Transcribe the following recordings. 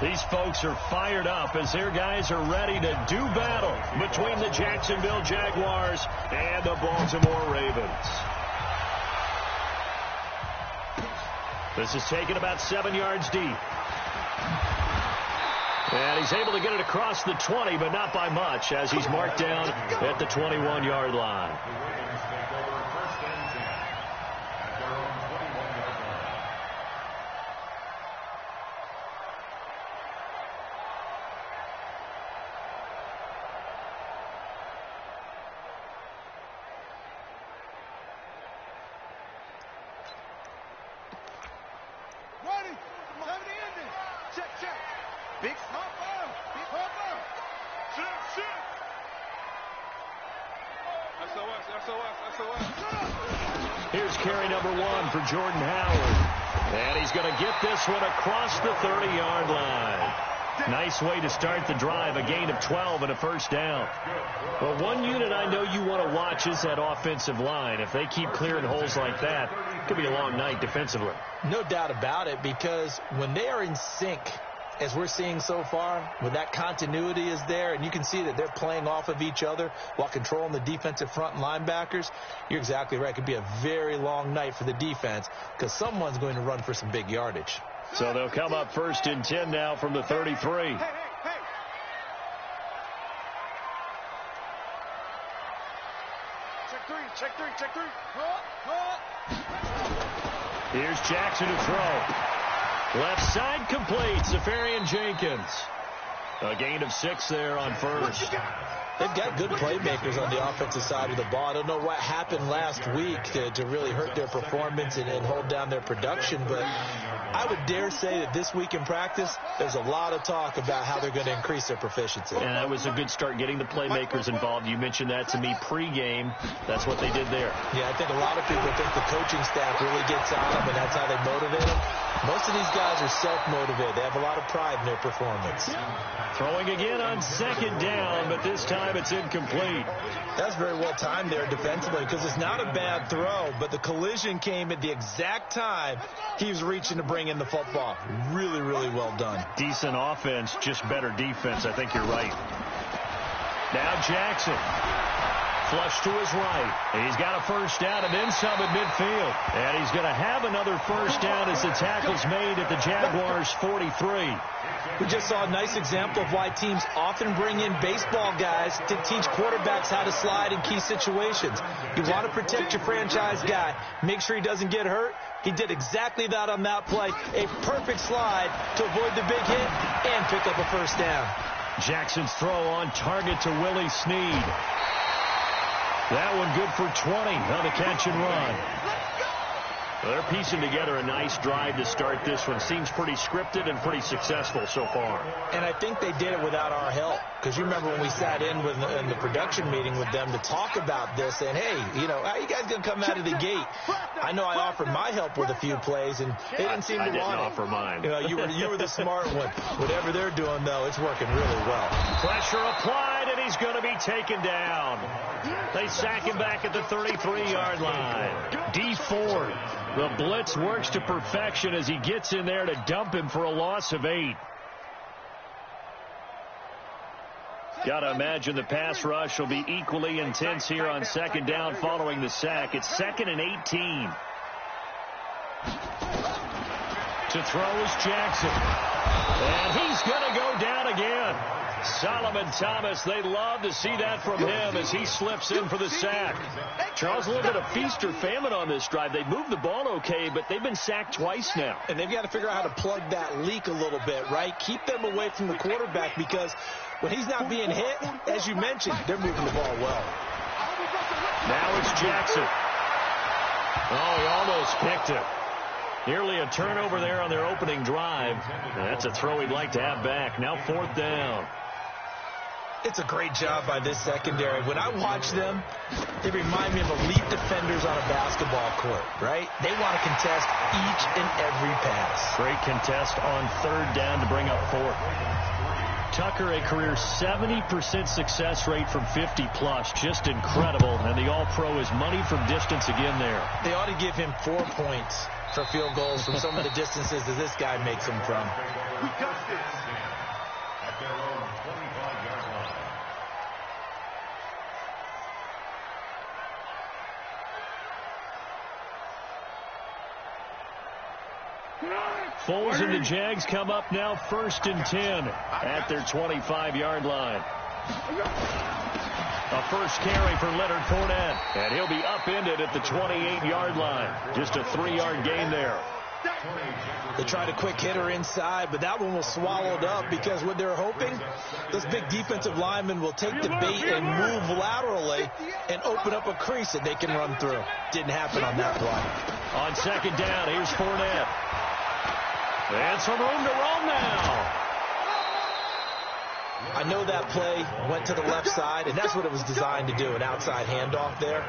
These folks are fired up as their guys are ready to do battle between the Jacksonville Jaguars and the Baltimore Ravens. This is taken about 7 yards deep. And he's able to get it across the 20, but not by much, as he's marked down at the 21-yard line. Here's carry number 1 for Jordan Howard. And he's going to get this one across the 30-yard line. Nice way to start the drive, a gain of 12 and a first down. Well, one unit I know you want to watch is that offensive line. If they keep clearing holes like that, it could be a long night defensively. No doubt about it, because when they are in sync, as we're seeing so far, when that continuity is there and you can see that they're playing off of each other while controlling the defensive front and linebackers, you're exactly right. It could be a very long night for the defense because someone's going to run for some big yardage. So they'll come up 1st and 10 now from the 33. Check three. Here's Jackson to throw. Left side complete. Safarian Jenkins. A gain of 6 there on first. They've got good playmakers on the offensive side of the ball. I don't know what happened last week to really hurt their performance and hold down their production, but I would dare say that this week in practice, there's a lot of talk about how they're going to increase their proficiency. And that was a good start getting the playmakers involved. You mentioned that to me pregame. That's what they did there. Yeah, I think a lot of people think the coaching staff really gets on them, and that's how they motivate them. Most of these guys are self-motivated. They have a lot of pride in their performance. Throwing again on 2nd down, but this time it's incomplete. That's very well timed there defensively because it's not a bad throw, but the collision came at the exact time he was reaching to bring in the football. Really, really well done. Decent offense, just better defense. I think you're right. Now Jackson. Flush to his right. He's got a first down and then some at midfield. And he's going to have another first down as the tackle's made at the Jaguars' 43. We just saw a nice example of why teams often bring in baseball guys to teach quarterbacks how to slide in key situations. You want to protect your franchise guy. Make sure he doesn't get hurt. He did exactly that on that play. A perfect slide to avoid the big hit and pick up a first down. Jackson's throw on target to Willie Snead. That one good for 20 on the catch and run. Well, they're piecing together a nice drive to start this one. Seems pretty scripted and pretty successful so far. And I think they did it without our help. Because you remember when we sat in the production meeting with them to talk about this, and hey, you know, how you guys going to come out of the gate? I know I offered my help with a few plays, and they didn't seem to want it. I didn't offer mine. You know, you were the smart one. Whatever they're doing, though, it's working really well. Pressure applied, and he's going to be taken down. They sack him back at the 33-yard line. D Ford. The blitz works to perfection as he gets in there to dump him for a loss of 8. Got to imagine the pass rush will be equally intense here on 2nd down following the sack. It's 2nd and 18. To throw is Jackson. And he's going to go down again. Solomon Thomas, they love to see that from him as he slips in for the sack. Charles, a little bit of feast or famine on this drive. They moved the ball okay, but they've been sacked twice now. And they've got to figure out how to plug that leak a little bit, right? Keep them away from the quarterback because when he's not being hit, as you mentioned, they're moving the ball well. Now it's Jackson. Oh, he almost picked it. Nearly a turnover there on their opening drive. That's a throw he'd like to have back. Now 4th down. It's a great job by this secondary. When I watch them, they remind me of elite defenders on a basketball court, right? They want to contest each and every pass. Great contest on 3rd down to bring up 4th. Tucker, a career 70% success rate from 50-plus. Just incredible. And the All-Pro is money from distance again there. They ought to give him 4 points. for field goals from some of the distances that this guy makes them from. We got this. At their own 25-yard line. Foles and the Jags come up now 1st and 10 at their 25-yard line. A first carry for Leonard Fournette, and he'll be upended at the 28-yard line. Just a 3-yard gain there. They tried a quick hitter inside, but that one was swallowed up because what they're hoping, those big defensive linemen will take the bait and move laterally and open up a crease that they can run through. Didn't happen on that play. On 2nd down, here's Fournette. And some room to roam now. I know that play went to the left side, and that's what it was designed to do, an outside handoff there.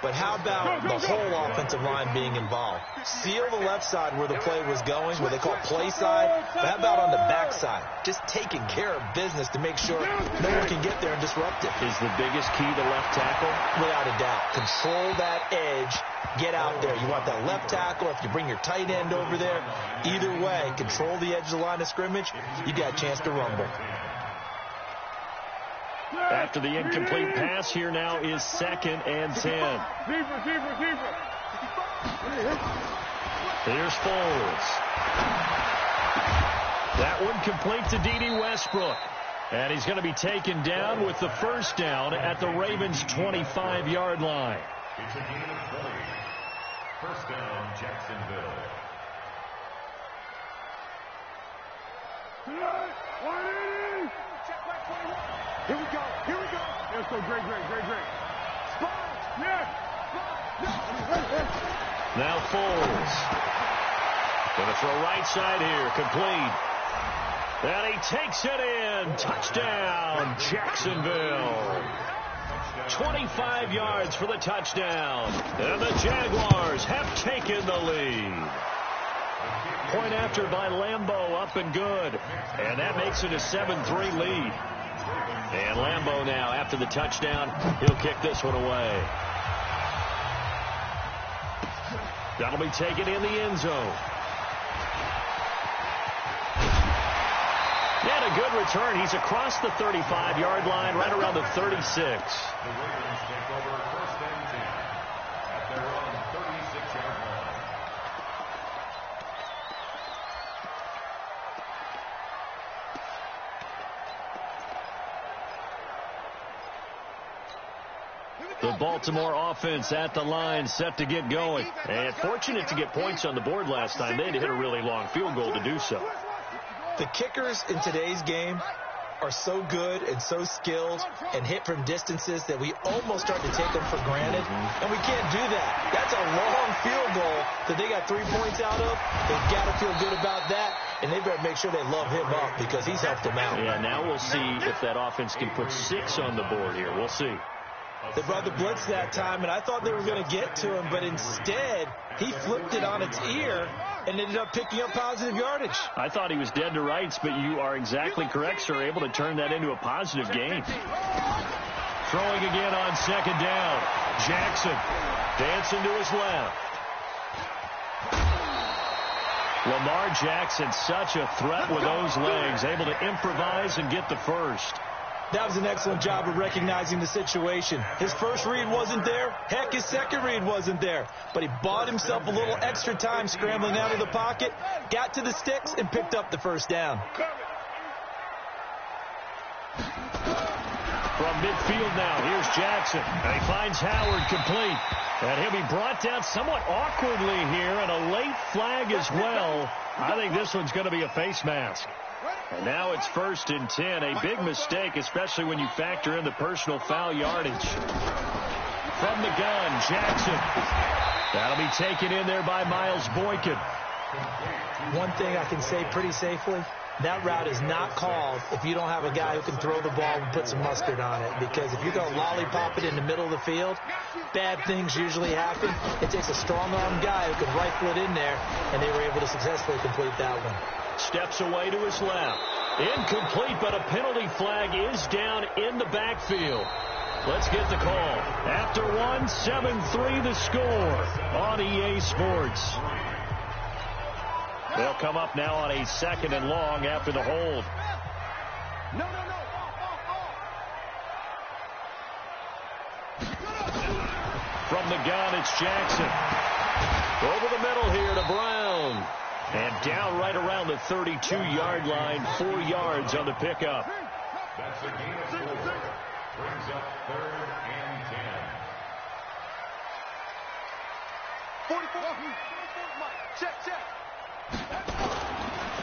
But how about the whole offensive line being involved? Seal the left side where the play was going, what they call play side. But how about on the back side? Just taking care of business to make sure no one can get there and disrupt it. Is the biggest key to left tackle? Without a doubt. Control that edge. Get out there. You want that left tackle. If you bring your tight end over there, either way, control the edge of the line of scrimmage, you got a chance to rumble. After the incomplete pass, here now is 2nd and 10. Here's Foles. That one complete to D.D. Westbrook. And he's going to be taken down with the first down at the Ravens' 25-yard line. It's a gain of 40. First down, Jacksonville. Here we go. Let's go. Great. Spot. Yeah. Now Foles. Going to throw right side here. Complete. And he takes it in. Touchdown, Jacksonville. 25 yards for the touchdown. And the Jaguars have taken the lead. Point after by Lambeau, up and good. And that makes it a 7-3 lead. And Lambeau now, after the touchdown, he'll kick this one away. That'll be taken in the end zone. And a good return. He's across the 35-yard line, right around the 36. The Ravens take over 1st and 10 at their own 36-yard line. The Baltimore offense at the line, set to get going. And fortunate to get points on the board last time. They had to hit a really long field goal to do so. The kickers in today's game are so good and so skilled and hit from distances that we almost start to take them for granted. And we can't do that. That's a long field goal that they got 3 points out of. They've got to feel good about that. And they better make sure they love him up because he's helped them out. Yeah, now we'll see if that offense can put 6 on the board here. We'll see. They brought the blitz that time, and I thought they were going to get to him, but instead he flipped it on its ear and ended up picking up positive yardage. I thought he was dead to rights, but you are exactly correct, sir, able to turn that into a positive gain. Throwing again on 2nd down. Jackson dancing to his left. Lamar Jackson, such a threat with those legs, able to improvise and get the first. That was an excellent job of recognizing the situation. His first read wasn't there. Heck, his second read wasn't there. But he bought himself a little extra time scrambling out of the pocket, got to the sticks, and picked up the first down. From midfield now, here's Jackson. And he finds Howard complete. And he'll be brought down somewhat awkwardly here, and a late flag as well. I think this one's going to be a face mask. And now it's 1st and 10. A big mistake, especially when you factor in the personal foul yardage. From the gun, Jackson. That'll be taken in there by Miles Boykin. One thing I can say pretty safely, that route is not called if you don't have a guy who can throw the ball and put some mustard on it. Because if you're going to lollipop it in the middle of the field, bad things usually happen. It takes a strong-armed guy who can rifle it in there, and they were able to successfully complete that one. Steps away to his left. Incomplete, but a penalty flag is down in the backfield. Let's get the call. After one, 7-3 the score on EA Sports. They'll come up now on a 2nd and long after the hold. No. From the gun, it's Jackson. Over the middle here to Brown. And down right around the 32-yard line, 4 yards on the pickup. That's a gain of 4. Brings up 3rd and 10. 44. Check.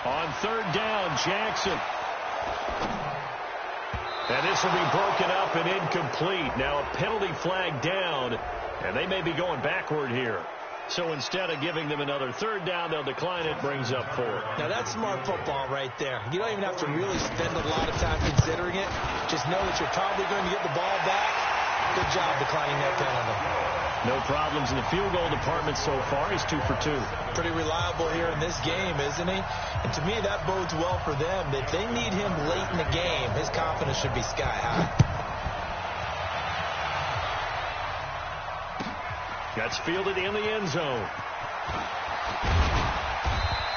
On 3rd down, Jackson. And this will be broken up and incomplete. Now a penalty flag down, and they may be going backward here. So instead of giving them another 3rd down, they'll decline it, brings up 4. Now that's smart football right there. You don't even have to really spend a lot of time considering it. Just know that you're probably going to get the ball back. Good job declining that penalty. No problems in the field goal department so far. He's 2 for 2. Pretty reliable here in this game, isn't he? And to me, that bodes well for them. If they need him late in the game, his confidence should be sky high. That's fielded in the end zone.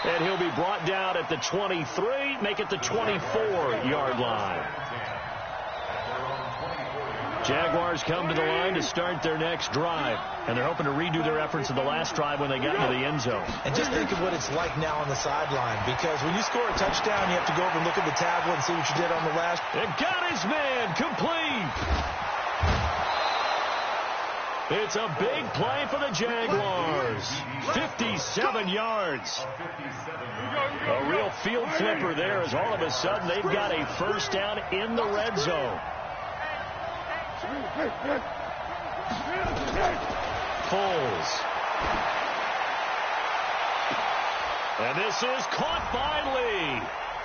And he'll be brought down at the 23, make it the 24-yard line. Jaguars come to the line to start their next drive, and they're hoping to redo their efforts of the last drive when they got into the end zone. And just think of what it's like now on the sideline, because when you score a touchdown, you have to go over and look at the tablet and see what you did on the last. It got his man complete. It's a big play for the Jaguars. 57 yards. A real field flipper there, as all of a sudden they've got a 1st down in the red zone. Foles. And this is caught by Lee.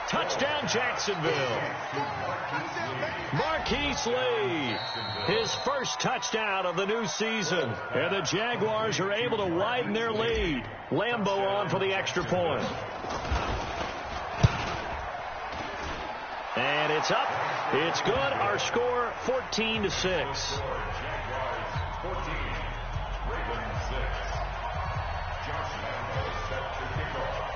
Touchdown, Jacksonville. Marquise Lee, his first touchdown of the new season. And the Jaguars are able to widen their lead. Lambeau on for the extra point. And it's up. It's good. Our score, 14-6. Jaguars 14, Ravens 6. Josh Lambeau set to kick off.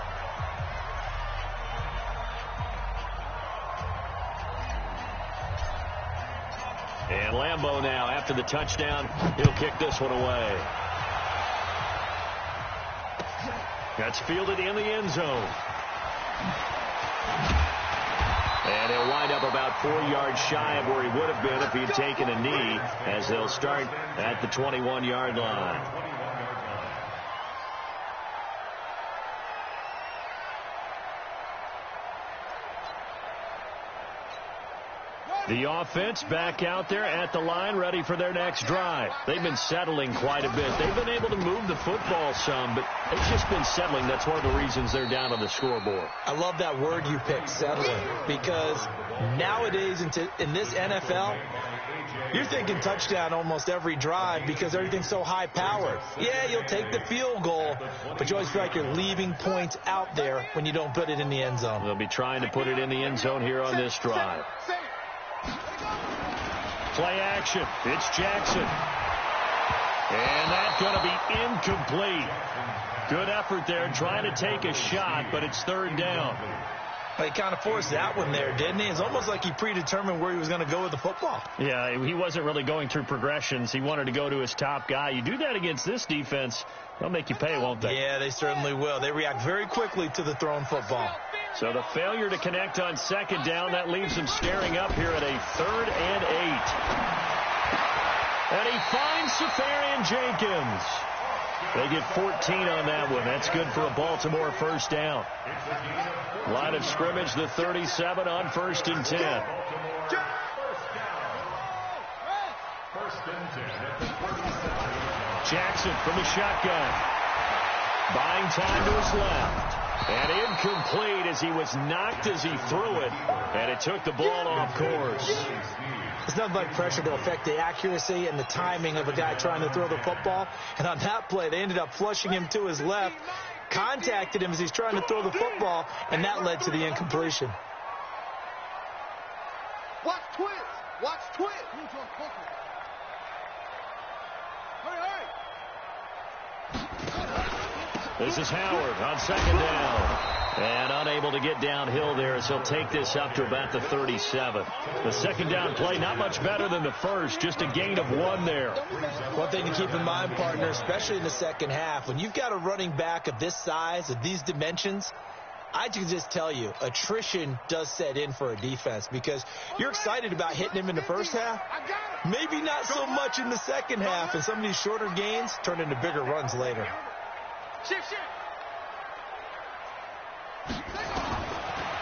And Lambeau now, after the touchdown, he'll kick this one away. That's fielded in the end zone. And he'll wind up about 4 yards shy of where he would have been if he had taken a knee, as they'll start at the 21-yard line. The offense back out there at the line, ready for their next drive. They've been settling quite a bit. They've been able to move the football some, but they've just been settling. That's one of the reasons they're down on the scoreboard. I love that word you picked, settling, because nowadays in this NFL, you're thinking touchdown almost every drive because everything's so high-powered. Yeah, you'll take the field goal, but you always feel like you're leaving points out there when you don't put it in the end zone. They'll be trying to put it in the end zone here on this drive. Play action. It's Jackson. And that's going to be incomplete. Good effort there trying to take a shot, but it's 3rd down. He kind of forced that one there, didn't he? It's almost like he predetermined where he was going to go with the football. Yeah, he wasn't really going through progressions. He wanted to go to his top guy. You do that against this defense, they'll make you pay, won't they? Yeah, they certainly will. They react very quickly to the thrown football. So the failure to connect on 2nd down, that leaves him staring up here at a 3rd and 8. And he finds Safarian Jenkins. They get 14 on that one. That's good for a Baltimore 1st down. Line of scrimmage, the 37 on 1st and 10. Jackson from the shotgun. Buying time to his left. And incomplete as he was knocked as he threw it. And it took the ball off course. It's nothing like pressure to affect the accuracy and the timing of a guy trying to throw the football. And on that play, they ended up flushing him to his left, contacted him as he's trying to throw the football, and that led to the incompletion. Watch twist. Watch twist. This is Howard on second down. And unable to get downhill there as he'll take this up to about the 37. The second down play, not much better than the first, just a gain of 1 there. One thing to keep in mind, partner, especially in the second half, when you've got a running back of this size, of these dimensions, I can just tell you, attrition does set in for a defense because you're excited about hitting him in the first half. Maybe not so much in the second half, and some of these shorter gains turn into bigger runs later. Shift.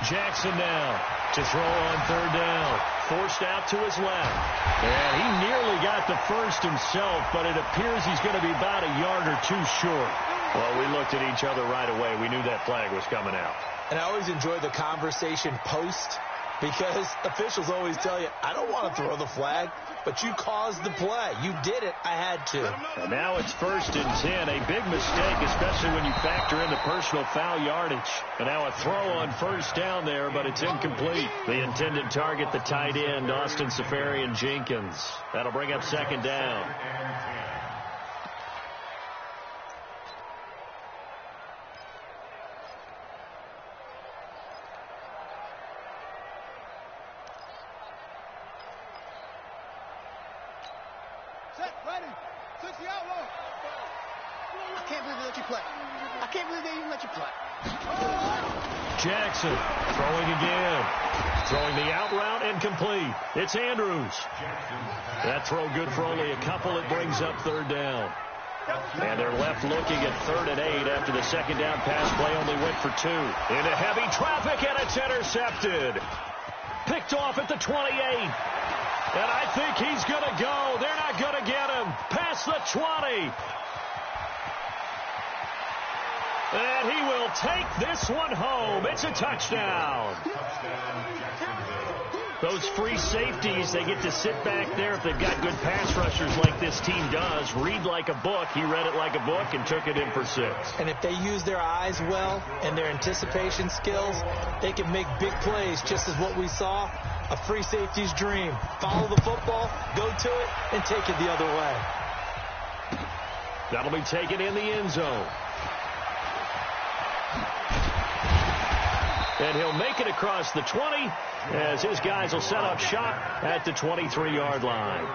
Jackson now to throw on third down. Forced out to his left. And he nearly got the first himself, but it appears he's going to be about a yard or 2 short. Well, we looked at each other right away. We knew that flag was coming out. And I always enjoy the conversation post because officials always tell you, I don't want to throw the flag, but you caused the play. You did it. I had to. And now it's 1st and 10. A big mistake, especially when you factor in the personal foul yardage. And now a throw on first down there, but it's incomplete. The intended target, the tight end, Austin Safarian-Jenkins. That'll bring up second down. Jackson throwing again. Throwing the out route and complete. It's Andrews. That throw good for only a couple. It brings up third down. And they're left looking at 3rd and 8 after the second down pass play only went for 2. Into heavy traffic, and it's intercepted. Picked off at the 28. And I think he's going to go. They're not going to get him. Past the 20. And he will take this one home. It's a touchdown. Those free safeties, they get to sit back there if they've got good pass rushers like this team does. Read like a book. He read it like a book and took it in for 6. And if they use their eyes well and their anticipation skills, they can make big plays, just as what we saw. A free safety's dream. Follow the football, go to it, and take it the other way. That'll be taken in the end zone. And he'll make it across the 20 as his guys will set up shop at the 23-yard line.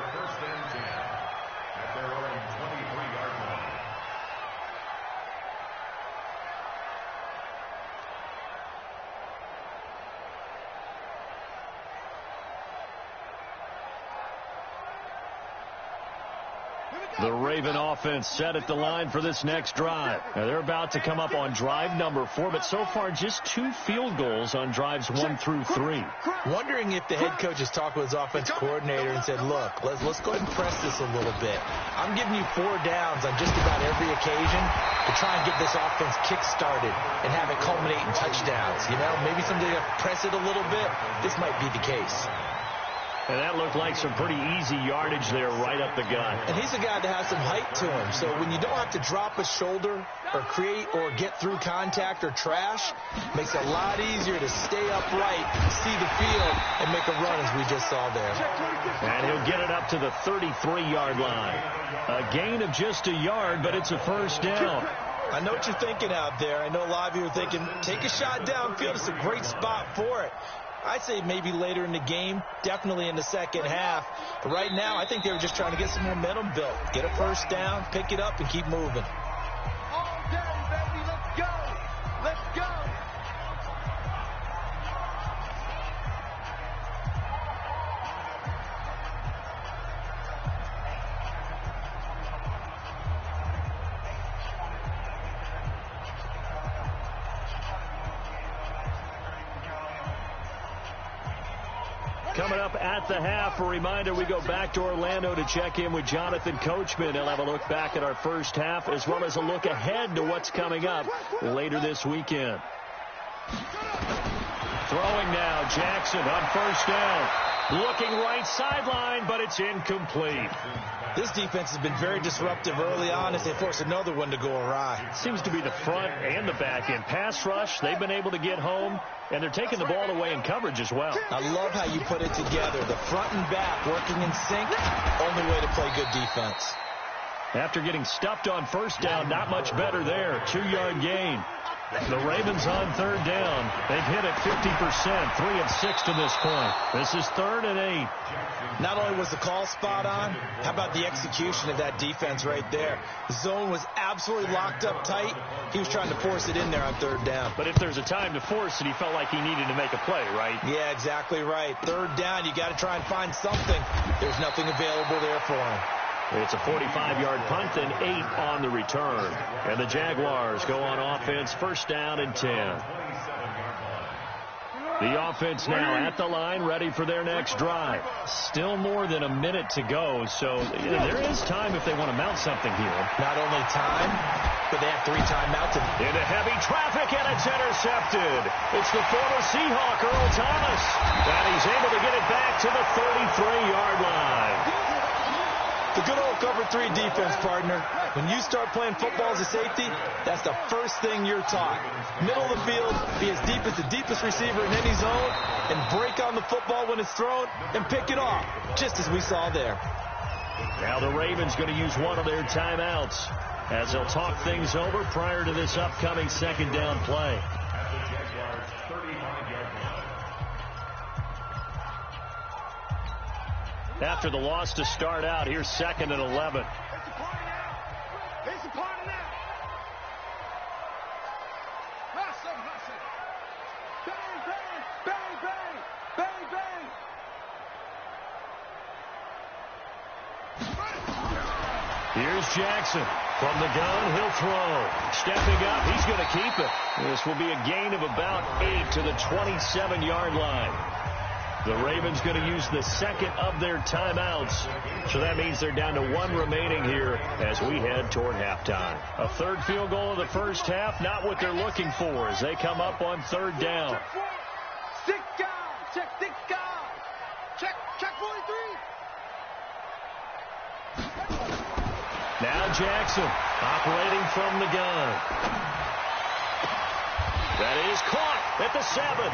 The Raven offense set at the line for this next drive. Now they're about to come up on drive number 4, but so far just 2 field goals on drives 1 through 3. Wondering if the head coach has talked with his offense coordinator and said, look, let's go ahead and press this a little bit. I'm giving you 4 downs on just about every occasion to try and get this offense kick-started and have it culminate in touchdowns. You know, maybe someday to press it a little bit. This might be the case. And that looked like some pretty easy yardage there right up the gut. And he's a guy that has some height to him. So when you don't have to drop a shoulder or create or get through contact or trash, makes it a lot easier to stay upright, see the field, and make a run as we just saw there. And he'll get it up to the 33-yard line. A gain of just a yard, but it's a first down. I know what you're thinking out there. I know a lot of you are thinking, take a shot downfield. It's a great spot for it. I'd say maybe later in the game, definitely in the second half. But right now, I think they were just trying to get some momentum built. Get a first down, pick it up, and keep moving. All day, baby. Let's go. Let's go. Coming up at the half, a reminder, we go back to Orlando to check in with Jonathan Coachman. He'll have a look back at our first half as well as a look ahead to what's coming up later this weekend. Throwing now, Jackson on first down. Looking right sideline, but it's incomplete. This defense has been very disruptive early on as they force another one to go awry. Seems to be the front and the back end. Pass rush, they've been able to get home, and they're taking the ball away in coverage as well. I love how you put it together. The front and back working in sync, only way to play good defense. After getting stuffed on first down, not much better there. 2-yard gain. The Ravens on third down. They've hit it 50%, 3 of 6 to this point. This is 3rd and 8. Not only was the call spot on, how about the execution of that defense right there? The zone was absolutely locked up tight. He was trying to force it in there on third down. But if there's a time to force it, he felt like he needed to make a play, right? Yeah, exactly right. Third down, you got to try and find something. There's nothing available there for him. It's a 45-yard punt and 8 on the return. And the Jaguars go on offense, first down and 10. The offense now at the line, ready for their next drive. Still more than a minute to go, so there is time if they want to mount something here. Not only time, but they have 3 timeouts. Into heavy traffic, and it's intercepted. It's the former Seahawk, Earl Thomas. And he's able to get it back to the 33-yard line. The good old cover 3 defense, partner. When you start playing football as a safety, that's the first thing you're taught. Middle of the field, be as deep as the deepest receiver in any zone, and break on the football when it's thrown, and pick it off, just as we saw there. Now the Ravens going to use one of their timeouts as they'll talk things over prior to this upcoming second down play. After the loss to start out, here's 2nd and 11. It's a party now. Hustle, hustle. Bang, bang, bang, bang, bang, bang. Here's Jackson. From the gun, he'll throw. Stepping up, he's going to keep it. This will be a gain of about 8 to the 27-yard line. The Ravens going to use the second of their timeouts. So that means they're down to 1 remaining here as we head toward halftime. A 3rd field goal of the first half, not what they're looking for as they come up on 3rd down. Check 6 guys. Check 6 guys. Check 43. Now Jackson operating from the gun. That is caught at the 7.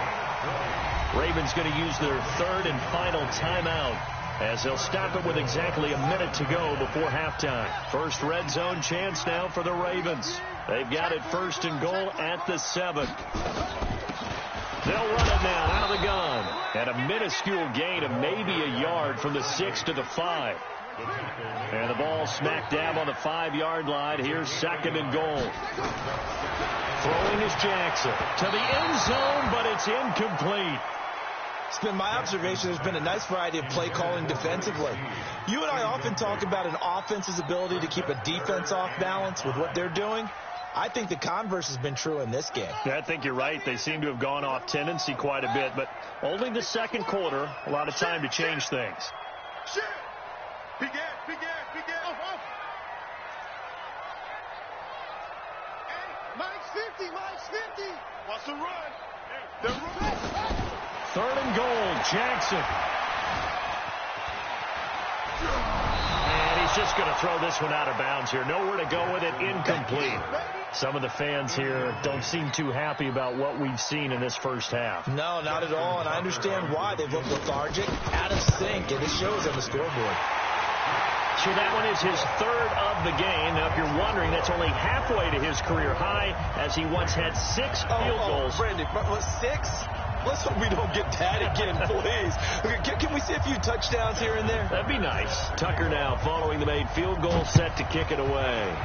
Ravens going to use their 3rd and final timeout as they'll stop it with exactly a minute to go before halftime. First red zone chance now for the Ravens. They've got it 1st and goal at the 7. They'll run it now out of the gun. And a minuscule gain of maybe a yard from the 6 to the 5. And the ball smack dab on the 5-yard line. Here's 2nd and goal. Throwing is Jackson to the end zone, but it's incomplete. It's been my observation there's been a nice variety of play calling defensively. You and I often talk about an offense's ability to keep a defense off balance with what they're doing. I think the converse has been true in this game. Yeah, I think you're right. They seem to have gone off tendency quite a bit, but only the 2nd quarter, a lot of time to change things. Shit. Begin. Off. Hey, Mike's 50. What's the run? They're running. 3rd and goal, Jackson. And he's just going to throw this one out of bounds here. Nowhere to go with it, incomplete. Some of the fans here don't seem too happy about what we've seen in this first half. No, not at all, and I understand why. They've looked lethargic, out of sync, and it shows on the scoreboard. So that one is his 3rd of the game. Now, if you're wondering, that's only halfway to his career high as he once had 6 field goals. Brandon, 6? Let's hope we don't get that again, please. Can we see a few touchdowns here and there? That'd be nice. Tucker now following the made field goal, set to kick it away.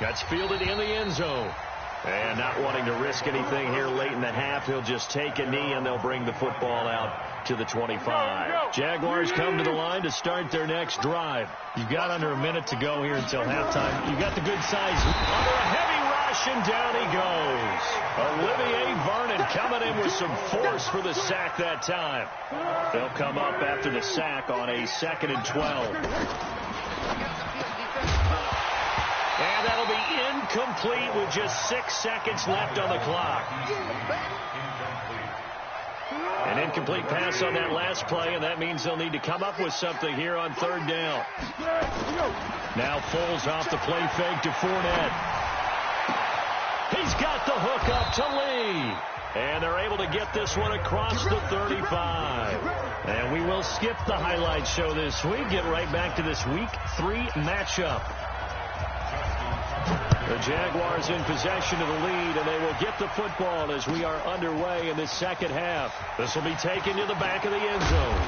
Gets fielded in the end zone. And not wanting to risk anything here late in the half, he'll just take a knee and they'll bring the football out to the 25. Jaguars come to the line to start their next drive. You've got under a minute to go here until halftime. You've got the good size under a heavy rush, and down he goes. Olivier Vernon coming in with some force for the sack that time. They'll come up after the sack on a 2nd and 12. And that'll be incomplete with just 6 seconds left on the clock. An incomplete pass on that last play, and that means they'll need to come up with something here on 3rd down. Now Foles off the play fake to Fournette. He's got the hook up to Lee. And they're able to get this one across the 35. And we will skip the highlight show this week. Get right back to this Week 3 matchup. The Jaguars in possession of the lead, and they will get the football as we are underway in this second half. This will be taken to the back of the end zone.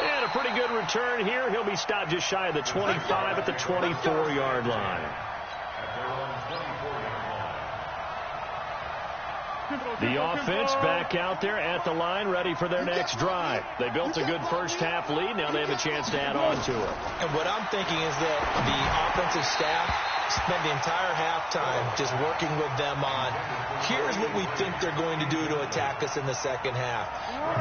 And a pretty good return here. He'll be stopped just shy of the 25 at the 24-yard line. The offense back out there at the line, ready for their next drive. They built a good first-half lead. Now they have a chance to add on to it. And what I'm thinking is that the offensive staff spent the entire halftime just working with them on, here's what we think they're going to do to attack us in the second half.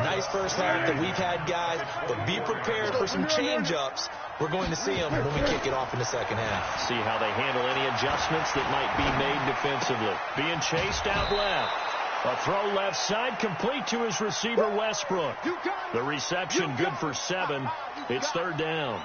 Nice first half that we've had, guys, but be prepared for some change-ups. We're going to see them when we kick it off in the second half. See how they handle any adjustments that might be made defensively. Being chased out left. A throw left side, complete to his receiver, Westbrook. The reception good for 7. It's third down.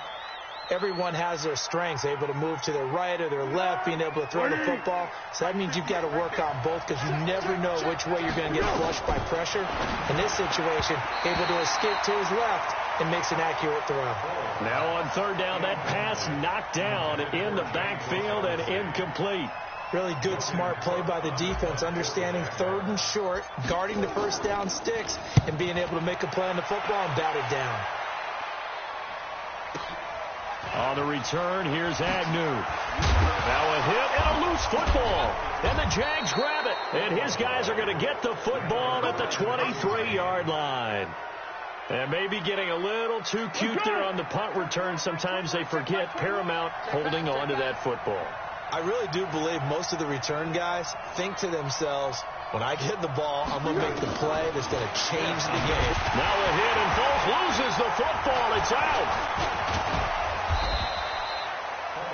Everyone has their strengths, able to move to their right or their left, being able to throw the football. So that means you've got to work on both because you never know which way you're going to get flushed by pressure. In this situation, able to escape to his left and makes an accurate throw. Now on third down, that pass knocked down in the backfield and incomplete. Really good, smart play by the defense, understanding third and short, guarding the first down sticks, and being able to make a play on the football and bat it down. On the return, here's Agnew. Now a hit and a loose football. And the Jags grab it. And his guys are going to get the football at the 23-yard line. And maybe getting a little too cute there on the punt return. Sometimes they forget Paramount holding on to that football. I really do believe most of the return guys think to themselves, when I get the ball, I'm going to make the play that's going to change the game. Now a hit and Foles loses the football. It's out.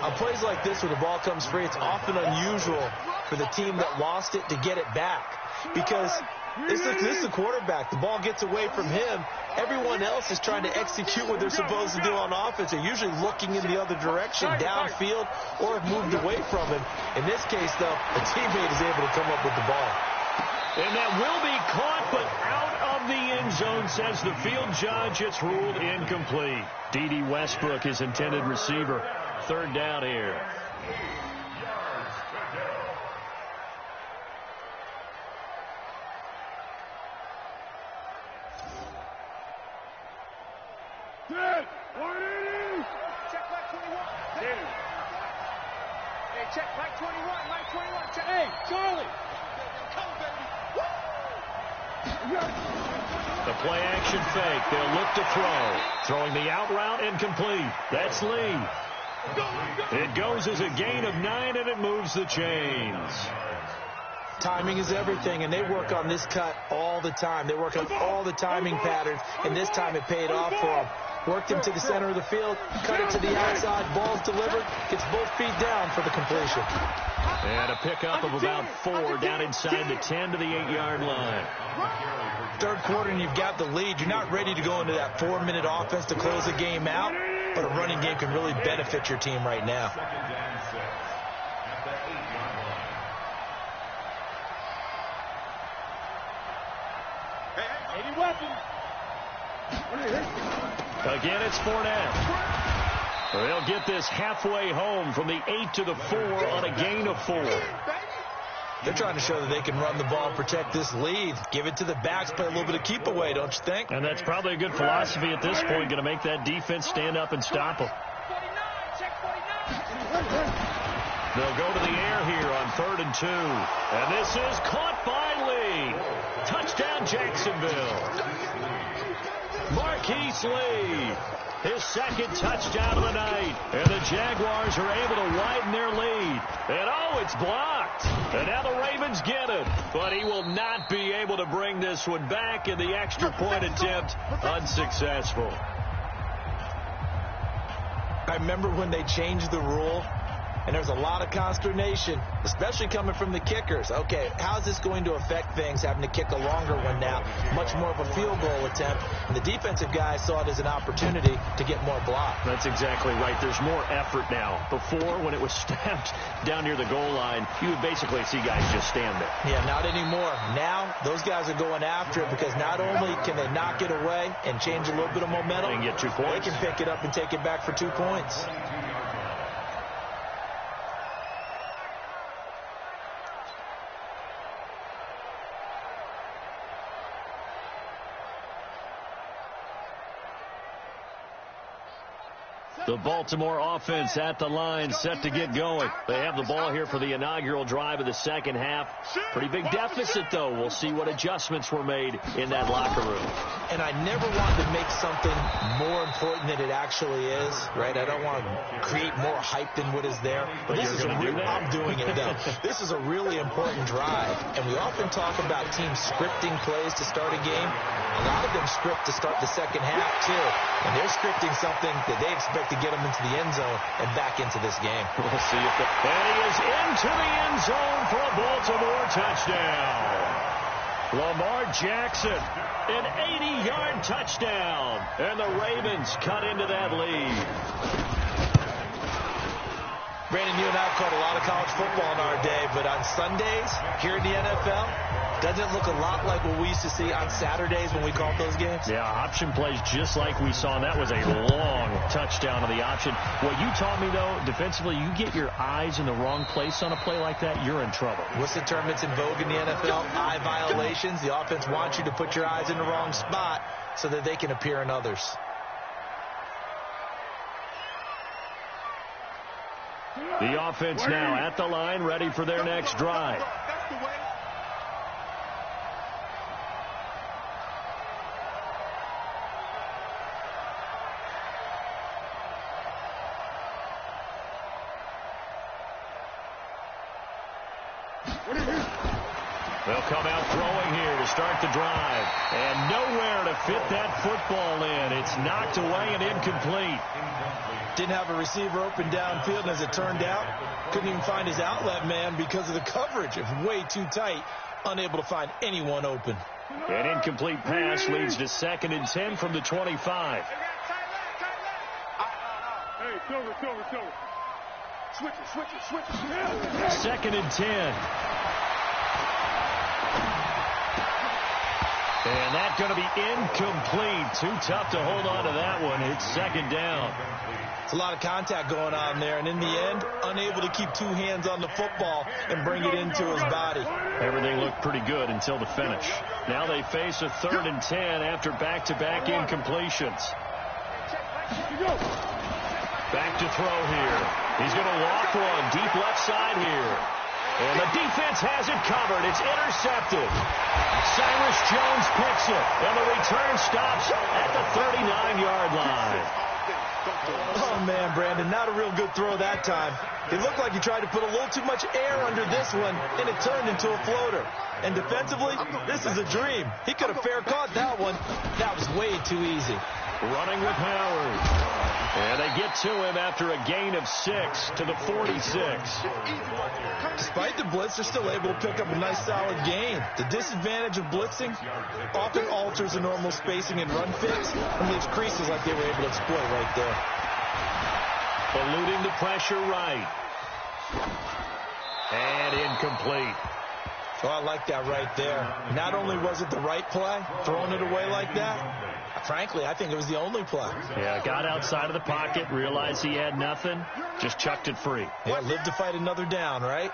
On plays like this where the ball comes free, it's often unusual for the team that lost it to get it back. Because this is the quarterback. The ball gets away from him. Everyone else is trying to execute what they're supposed to do on offense. They're usually looking in the other direction, downfield, or have moved away from him. In this case, though, a teammate is able to come up with the ball. And that will be caught, but out of the end zone, says the field judge. It's ruled incomplete. D.D. Westbrook, his intended receiver. Third down here. Check back 21. Hey, check back 21. Right 21. Check. Hey, Charlie. Come, baby. The play action fake. They'll look to throw. Throwing the out route incomplete. That's Lee. It goes as a gain of 9, and it moves the chains. Timing is everything, and they work on this cut all the time. They work on all the timing patterns, and this time it paid off for them. Worked him to the center of the field, cut it to the outside, ball's delivered, gets both feet down for the completion. And a pickup of about 4 down inside the 10 to the 8-yard line. Third quarter, and you've got the lead. You're not ready to go into that 4-minute offense to close the game out, but a running game can really benefit your team right now. Any weapon. Again, it's Fournette. They'll get this halfway home from the 8 to the 4 on a gain of 4. They're trying to show that they can run the ball and protect this lead. Give it to the backs, play a little bit of keep away, don't you think? And that's probably a good philosophy at this point, going to make that defense stand up and stop them. 49. Check 49. They'll go to the air here on 3rd and 2. And this is caught by Lee. Touchdown, Jacksonville. Marquise Lee, his second touchdown of the night. And the Jaguars are able to widen their lead. And oh, it's blocked. And now the Ravens get it. But he will not be able to bring this one back, in the extra point attempt unsuccessful. I remember when they changed the rule and there's a lot of consternation, especially coming from the kickers. Okay, how's this going to affect things, having to kick a longer one now, much more of a field goal attempt, and the defensive guys saw it as an opportunity to get more block. That's exactly right. There's more effort now. Before, when it was snapped down near the goal line, you would basically see guys just stand there. Yeah, not anymore. Now, those guys are going after it because not only can they knock it away and change a little bit of momentum, and get 2 points. They can pick it up and take it back for 2 points. The Baltimore offense at the line, set to get going. They have the ball here for the inaugural drive of the second half. Pretty big deficit, though. We'll see what adjustments were made in that locker room. And I never want to make something more important than it actually is, right? I don't want to create more hype than what is there. But this is I'm doing it, though. This is a really important drive. And we often talk about teams scripting plays to start a game. A lot of them script to start the second half, too. And they're scripting something that they expect to get them into the end zone and back into this game. We'll see if and he is into the end zone for a Baltimore touchdown. Lamar Jackson, an 80-yard touchdown. And the Ravens cut into that lead. Brandon, you and I have caught a lot of college football in our day, but on Sundays here in the NFL, doesn't it look a lot like what we used to see on Saturdays when we called those games? Yeah, option plays just like we saw, and that was a long touchdown on the option. What you taught me, though, defensively, you get your eyes in the wrong place on a play like that, you're in trouble. What's the term that's in vogue in the NFL? Eye violations. The offense wants you to put your eyes in the wrong spot so that they can appear in others. The offense now at the line, ready for their next drive. They'll come out throwing here to start the drive. And nowhere to fit that football in. It's knocked away and incomplete. Didn't have a receiver open downfield, and as it turned out, couldn't even find his outlet man because of the coverage. It was way too tight, unable to find anyone open. An incomplete pass leads to 2nd and 10 from the 25. Hey, Silver. Switch it. 2nd and 10. And that's going to be incomplete. Too tough to hold on to that one. It's 2nd down. It's a lot of contact going on there, and in the end, unable to keep 2 hands on the football and bring it into his body. Everything looked pretty good until the finish. Now they face a 3rd and 10 after back-to-back incompletions. Back to throw here. He's going to walk one deep left side here. And the defense has it covered. It's intercepted. Cyrus Jones picks it. And the return stops at the 39-yard line. Oh, man, Brandon, not a real good throw that time. It looked like he tried to put a little too much air under this one, and it turned into a floater. And defensively, this is a dream. He could have fair caught that one. That was way too easy. Running with Howard. And they get to him after a gain of 6 to the 46. Despite the blitz, they're still able to pick up a nice solid gain. The disadvantage of blitzing often alters the normal spacing and run fits and leaves creases like they were able to exploit right there. Eluding the pressure right. And incomplete. Oh, I like that right there. Not only was it the right play, throwing it away like that, frankly, I think it was the only play. Yeah, got outside of the pocket, realized he had nothing, just chucked it free. Yeah, lived to fight another down, right?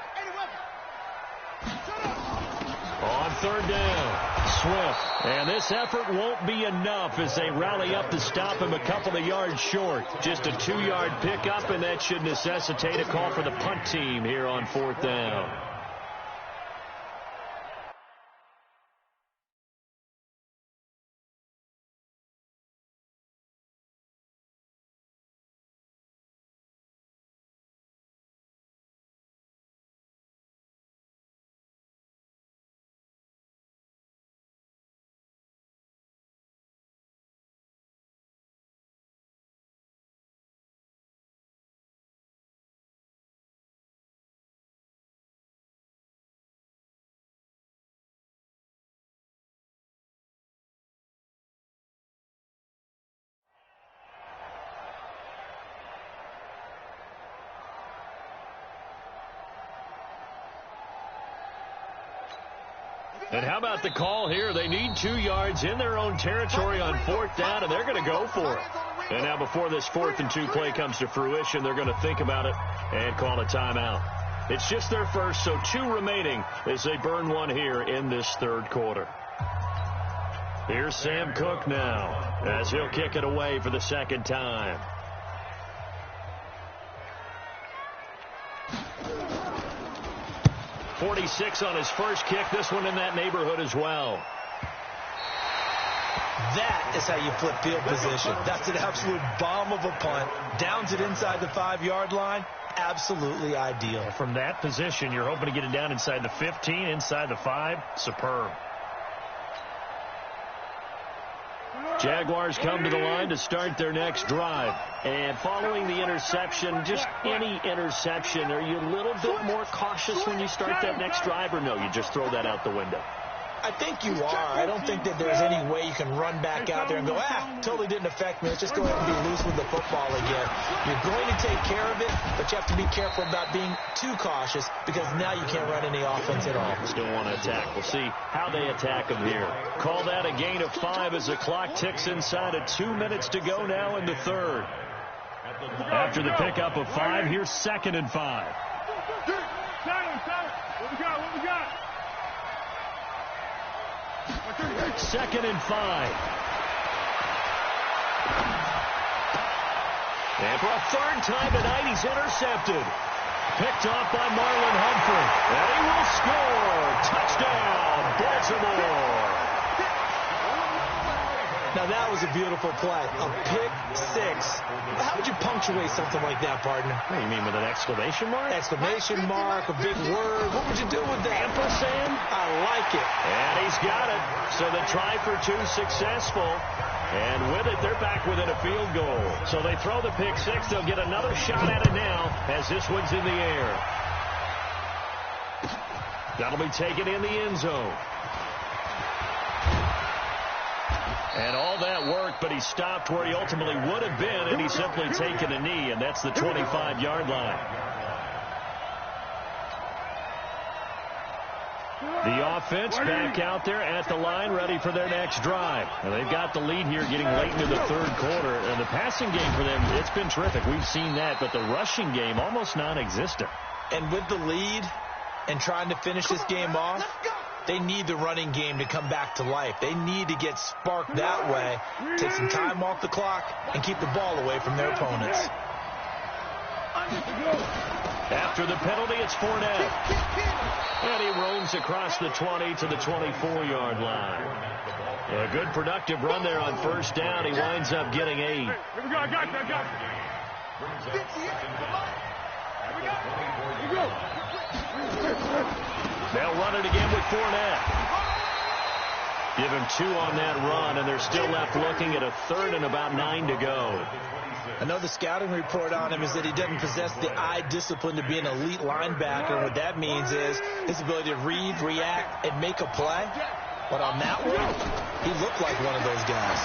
On 3rd down, Swift. And this effort won't be enough as they rally up to stop him a couple of yards short. Just a 2-yard pickup, and that should necessitate a call for the punt team here on 4th down. And how about the call here? They need 2 yards in their own territory on 4th down, and they're going to go for it. And now before this 4th and 2 play comes to fruition, they're going to think about it and call a timeout. It's just their first, so 2 remaining as they burn one here in this 3rd quarter. Here's Sam Cook now as he'll kick it away for the 2nd time. .46 on his first kick. This one in that neighborhood as well. That is how you flip field position. That's an absolute bomb of a punt. Downs it inside the 5-yard line. Absolutely ideal. From that position, you're hoping to get it down inside the 15, inside the 5. Superb. Jaguars come to the line to start their next drive. And following the interception, just any interception, are you a little bit more cautious when you start that next drive, or no, you just throw that out the window? I think you are. I don't think that there's any way you can run back out there and go, totally didn't affect me. Let's just go ahead and be loose with the football again. You're going to take care of it, but you have to be careful about being too cautious because now you can't run any offense at all. Still want to attack. We'll see how they attack them here. Call that a gain of 5 as the clock ticks inside of 2 minutes to go now in the 3rd. After the pickup of 5, here's 2nd and 5. What we got? 2nd and 5. And for a 3rd time tonight, he's intercepted. Picked off by Marlon Humphrey. And he will score. Touchdown, Baltimore. Now, that was a beautiful play. A pick 6. How would you punctuate something like that, partner? What do you mean, with an exclamation mark? Exclamation mark, a big word. What would you do with that? Ampersand? I like it. And he's got it. So the try for 2 successful. And with it, they're back within a field goal. So they throw the pick 6. They'll get another shot at it now as this one's in the air. That'll be taken in the end zone. And all that work, but he stopped where he ultimately would have been, and he's simply taken a knee, and that's the 25-yard line. The offense back out there at the line, ready for their next drive. And they've got the lead here getting late into the 3rd quarter. And the passing game for them, it's been terrific. We've seen that, but the rushing game almost non-existent. And with the lead and trying to finish this game off, they need the running game to come back to life. They need to get sparked that way, take some time off the clock, and keep the ball away from their opponents. After the penalty, it's Fournette. And he roams across the 20 to the 24-yard line. A good productive run there on 1st down. He winds up getting 8. Here we go, I got you. Here we go. They'll run it again with Fournette. Give him 2 on that run, and they're still left looking at a 3rd and about 9 to go. I know the scouting report on him is that he doesn't possess the eye discipline to be an elite linebacker. And what that means is his ability to read, react, and make a play. But on that one, he looked like one of those guys.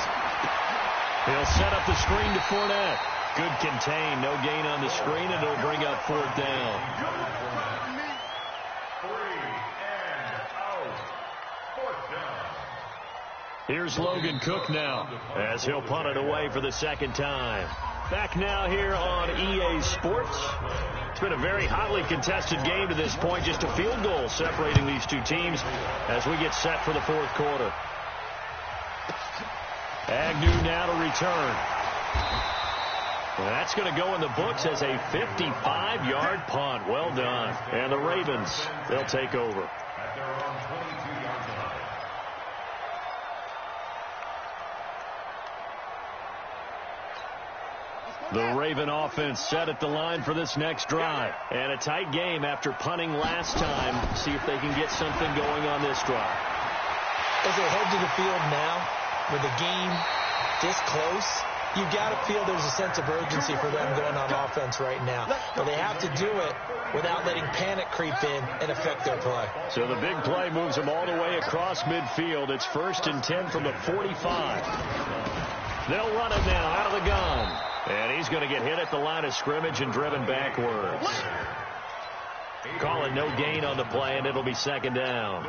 He'll set up the screen to Fournette. Good contain. No gain on the screen, and it'll bring up 4th down. Here's Logan Cook now as he'll punt it away for the 2nd time. Back now here on EA Sports. It's been a very hotly contested game to this point. Just a field goal separating these 2 teams as we get set for the 4th quarter. Agnew now to return. And that's going to go in the books as a 55-yard punt. Well done. And the Ravens, they'll take over. The Raven offense set at the line for this next drive. And a tight game after punting last time. See if they can get something going on this drive. As they head to the field now, with the game this close, you've got to feel there's a sense of urgency for them going on offense right now. But they have to do it without letting panic creep in and affect their play. So the big play moves them all the way across midfield. It's 1st and 10 from the 45. They'll run it now out of the gun. And he's going to get hit at the line of scrimmage and driven backwards. Call it no gain on the play, and it'll be 2nd down.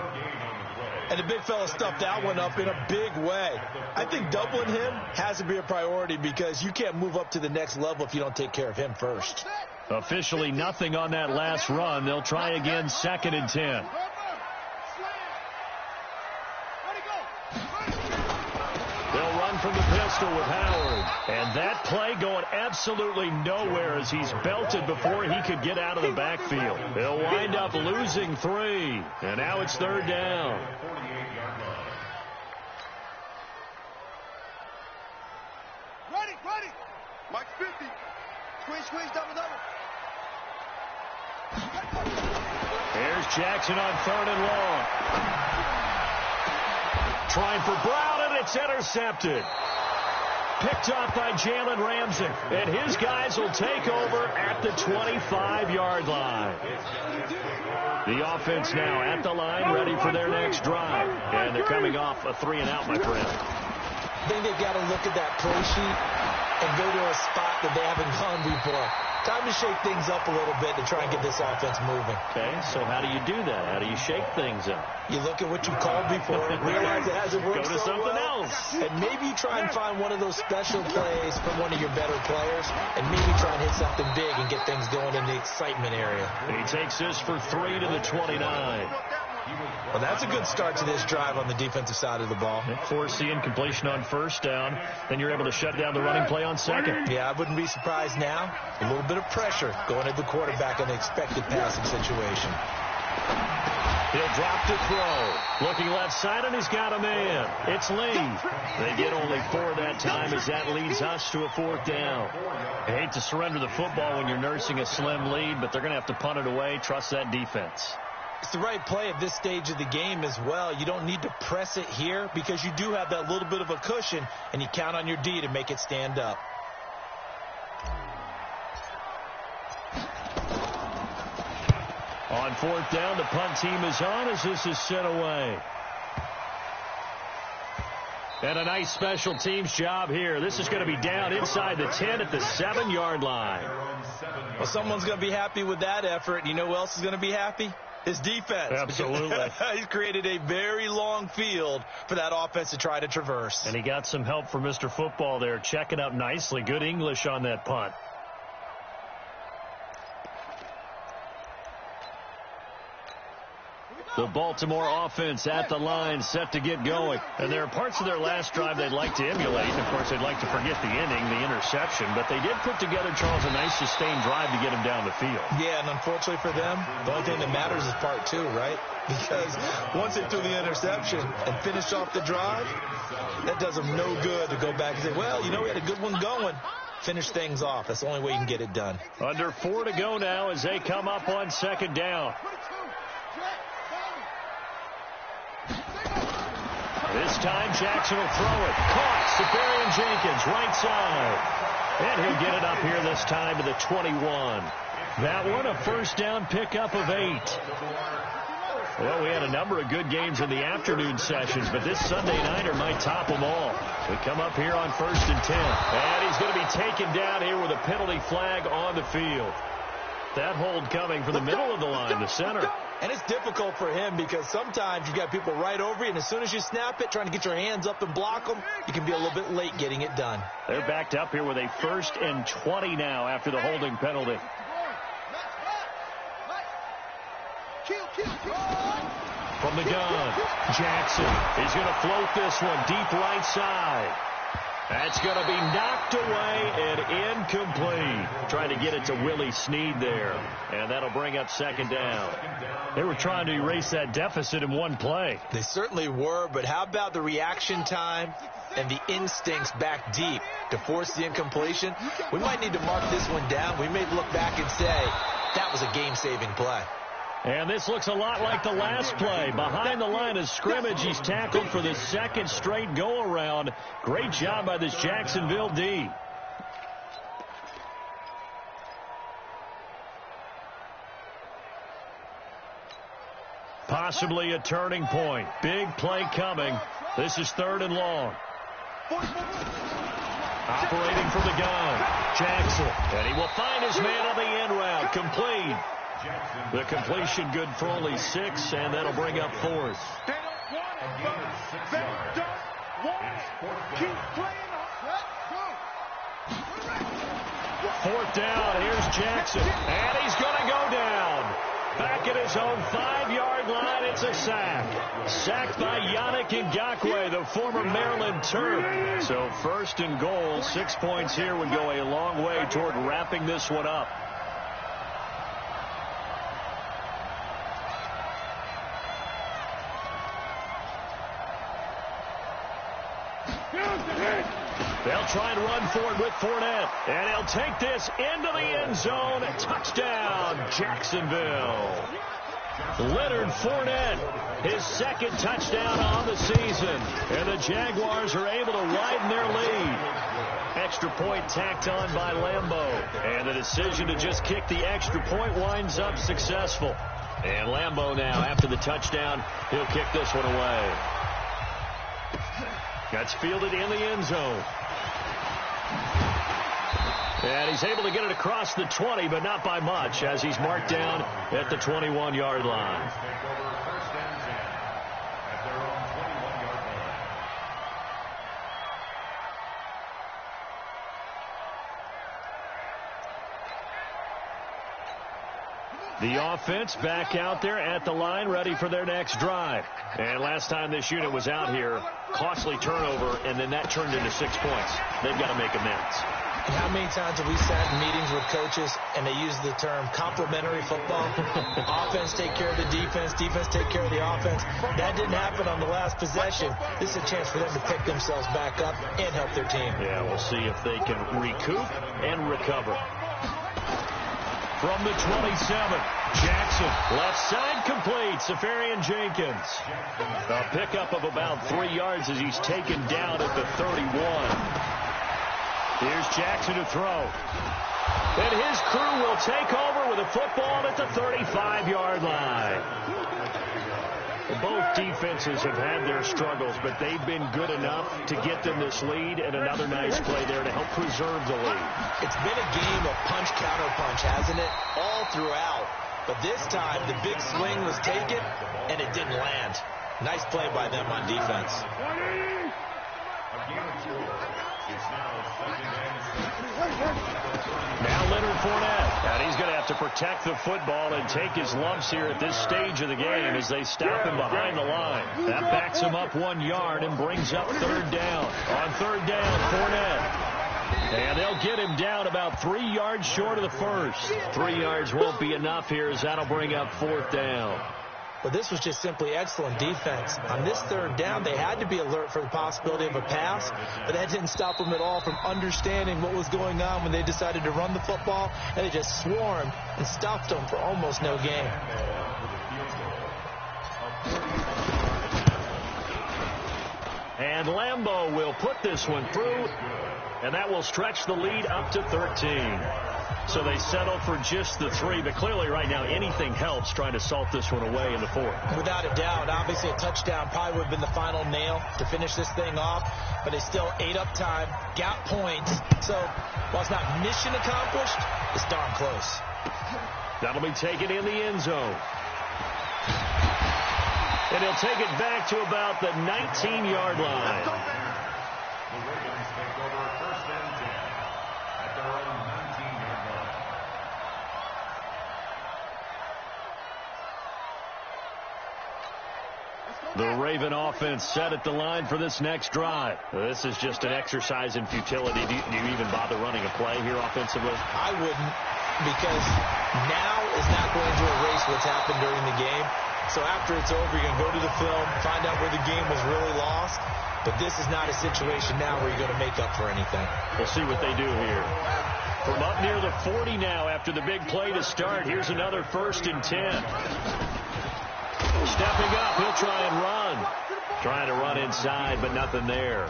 And the big fella stuffed that one up in a big way. I think doubling him has to be a priority because you can't move up to the next level if you don't take care of him first. Officially nothing on that last run. They'll try again, 2nd and 10. They'll run from the pistol with Howard. And that play going absolutely nowhere as he's belted before he could get out of the backfield. They'll wind up losing 3. And now it's 3rd down. Ready. Mike 50. Squeeze, double. Here's Jackson on 3rd and long. Trying for Brown, and it's intercepted. Picked off by Jalen Ramsey. And his guys will take over at the 25-yard line. The offense now at the line, ready for their next drive. And they're coming off a 3-and-out, my friend. I think they've got to look at that play sheet and go to a spot that they haven't gone before. Time to shake things up a little bit to try and get this offense moving. Okay, so how do you do that? How do you shake things up? You look at what you called before, realize it hasn't worked Go to something else. And maybe you try and find one of those special plays from one of your better players, and maybe try and hit something big and get things going in the excitement area. And he takes this for 3 to the 29. Well, that's a good start to this drive on the defensive side of the ball. Force the incompletion on 1st down. Then you're able to shut down the running play on 2nd. Yeah, I wouldn't be surprised now. A little bit of pressure going at the quarterback in the expected passing situation. He'll drop to throw. Looking left side, and he's got a man. It's Lee. They get only 4 that time as that leads us to a 4th down. I hate to surrender the football when you're nursing a slim lead, but they're going to have to punt it away. Trust that defense. It's the right play at this stage of the game as well. You don't need to press it here because you do have that little bit of a cushion, and you count on your D to make it stand up. On 4th down, the punt team is on as this is sent away. And a nice special teams job here. This is going to be down inside the 10 at the 7-yard line. Well, someone's going to be happy with that effort. You know who else is going to be happy? His defense. Absolutely. He's created a very long field for that offense to try to traverse. And he got some help from Mr. Football there, checking up nicely. Good English on that punt. The Baltimore offense at the line, set to get going. And there are parts of their last drive they'd like to emulate. And, of course, they'd like to forget the inning, the interception. But they did put together, Charles, a nice sustained drive to get him down the field. Yeah, and unfortunately for them, the only thing that matters is part 2, right? Because once they threw the interception and finished off the drive, that does them no good to go back and say, well, you know, we had a good one going. Finish things off. That's the only way you can get it done. Under 4 to go now as they come up on 2nd down. This time Jackson will throw it. Caught. Safarian Jenkins, right side. And he'll get it up here this time to the 21. That one a 1st down pickup of 8. Well, we had a number of good games in the afternoon sessions, but this Sunday nighter might top them all. We come up here on 1st and 10. And he's going to be taken down here with a penalty flag on the field. That hold coming from the middle of the line, the center. And it's difficult for him because sometimes you've got people right over you, and as soon as you snap it, trying to get your hands up and block them, you can be a little bit late getting it done. They're backed up here with a 1st and 20 now after the holding penalty. From the gun, Jackson is going to float this one deep right side. That's going to be knocked away and incomplete. Trying to get it to Willie Snead there. And that'll bring up 2nd down. They were trying to erase that deficit in one play. They certainly were, but how about the reaction time and the instincts back deep to force the incompletion? We might need to mark this one down. We may look back and say that was a game-saving play. And this looks a lot like the last play. Behind the line of scrimmage, he's tackled for the 2nd straight go-around. Great job by this Jacksonville D. Possibly a turning point. Big play coming. This is 3rd and long. Operating from the gun, Jackson. And he will find his man on the end route. Complete. The completion good for only 6, and that'll bring up 4th. They don't want it, folks. They don't want it. Keep playing on. 4th down. Here's Jackson. And he's going to go down. Back at his own 5-yard line, it's a sack. Sacked by Yannick Ngakoue, the former Maryland Terp. So 1st and goal, 6 points here would go a long way toward wrapping this one up. They'll try and run for it with Fournette. And he'll take this into the end zone. Touchdown, Jacksonville. Leonard Fournette, his 2nd touchdown on the season. And the Jaguars are able to widen their lead. Extra point tacked on by Lambeau. And the decision to just kick the extra point winds up successful. And Lambeau now, after the touchdown, he'll kick this one away. That's fielded in the end zone. And he's able to get it across the 20, but not by much, as he's marked down at the 21-yard line. The offense back out there at the line, ready for their next drive. And last time this unit was out here, costly turnover, and then that turned into 6 points. They've got to make amends. How many times have we sat in meetings with coaches and they use the term complementary football? Offense take care of the defense, defense take care of the offense. That didn't happen on the last possession. This is a chance for them to pick themselves back up and help their team. Yeah, we'll see if they can recoup and recover. From the 27, Jackson, left side complete, Safarian Jenkins. A pickup of about 3 yards as he's taken down at the 31. Here's Jackson to throw. And his crew will take over with a football at the 35-yard line. Both defenses have had their struggles, but they've been good enough to get them this lead, and another nice play there to help preserve the lead. It's been a game of punch-counter-punch, hasn't it? All throughout. But this time, the big swing was taken, and it didn't land. Nice play by them on defense. Now Leonard Fournette, and he's going to have to protect the football and take his lumps here at this stage of the game as they stop him behind the line. That backs him up 1 yard and brings up 3rd down. On 3rd down, Fournette. And they'll get him down about 3 yards short of the first. 3 yards won't be enough here as that'll bring up 4th down. But this was just simply excellent defense. On this 3rd down, they had to be alert for the possibility of a pass, but that didn't stop them at all from understanding what was going on when they decided to run the football, and they just swarmed and stopped them for almost no gain. And Lambeau will put this one through, and that will stretch the lead up to 13. So they settle for just the 3, but clearly right now anything helps trying to salt this one away in the 4th. Without a doubt, obviously a touchdown probably would have been the final nail to finish this thing off, but they still ate up time, got points. So while it's not mission accomplished, it's darn close. That'll be taken in the end zone. And he'll take it back to about the 19-yard line. The Ravens take over 1st and 10 at their own 19-yard line. The Raven offense set at the line for this next drive. This is just an exercise in futility. Do you even bother running a play here offensively? I wouldn't, because now is not going to erase what's happened during the game. So after it's over, you're going to go to the film, find out where the game was really lost. But this is not a situation now where you're going to make up for anything. We'll see what they do here. From up near the 40 now after the big play to start, here's another 1st and 10. Stepping up, he'll try and run. Trying to run inside, but nothing there.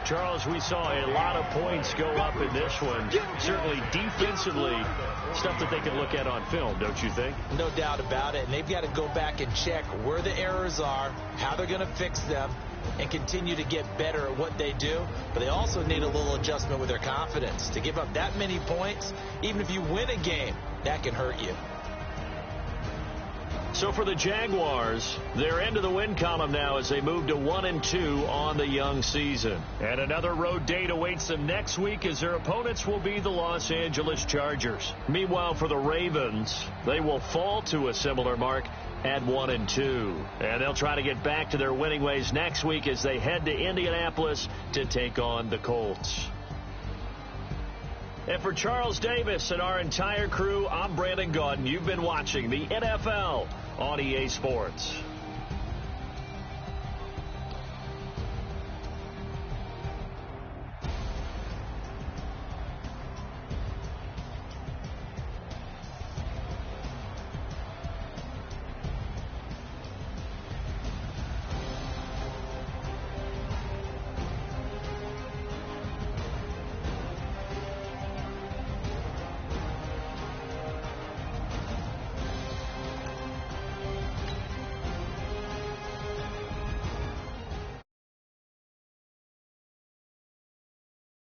Charles, we saw a lot of points go up in this one. Certainly defensively, stuff that they can look at on film, don't you think? No doubt about it. And they've got to go back and check where the errors are, how they're going to fix them. and continue to get better at what they do, but they also need a little adjustment with their confidence. To give up that many points, even if you win a game, that can hurt you. So for the Jaguars, they're into the win column now as they move to 1-2 on the young season. And another road date awaits them next week as their opponents will be the Los Angeles Chargers. Meanwhile, for the Ravens, they will fall to a similar mark at 1-2. And they'll try to get back to their winning ways next week as they head to Indianapolis to take on the Colts. And for Charles Davis and our entire crew, I'm Brandon Gaudin. You've been watching the NFL on EA Sports.